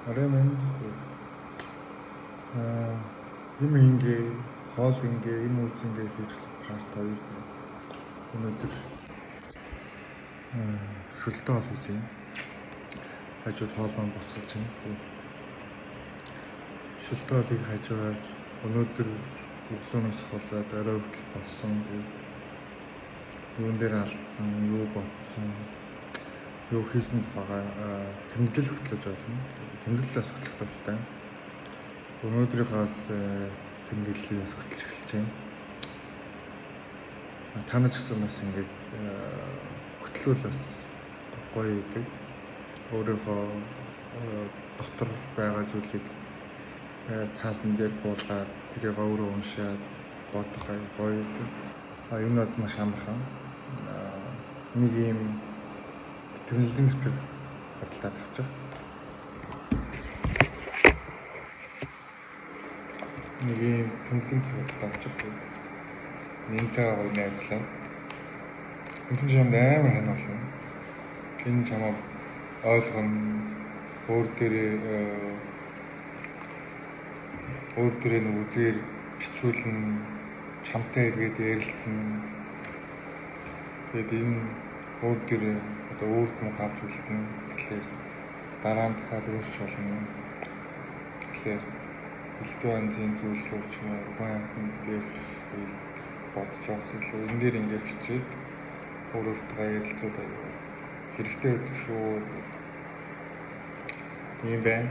Оройн юм ингээ хоол ингээ юм үз ингээ хийж парт 2 өнөөдөр шүлтэн хоол хийж байна. Хажууд хоол маань буцаж байна. Шүлтэн хоолыг хажуугаар өнөөдөр өглөөнөөс болоод орой хүртэл болсон. Юун дээр алдсан, юу бодсон, юу хийсэн байгаа тэмдэглэл хөтлөж байна. Тэмдэглэлээс хөтлөх тавтай. Өнөөдрийнхээс тэмдэглэлээс хөтлөж эхэлж байна. Та нар ч гэсэн бас ингээд хөтлөл бас гоё идэг. Өөрийнхөө дотор байгаа зүйлийг цаасан дээр буулгаад тэрийг өөрөө уншаад бодох гоё идэг. Энэ бол маш амархан. Нэг юм тэмдэглэлийн дэвтэр бодлоо тавьчих. Нэг юм тэмдэглэлийн дэвтэр бодлоо тавьчих. Нэмтэй гоё найзлаа. Энэ юм амар хань болно. Энэ чамаа ойлгоно. Өөр дээрээ нэг үзээр бичүүлэн чамтай иргээд ярилцсан. Тэгээд энэ өөр дээрээ одоо өөрт нь хавж үлдэн. Тэгэхээр дараа нь дахиад өөрч болно. Тэгэхээр элдв анзын зүйл рүү ч юм уу гуйхан дээр бодож байгаа илүү энэ дээр ингээд бичээд өөртөө ярилцууд аяа хэрэгтэй байдаг шүү. Ийм байна.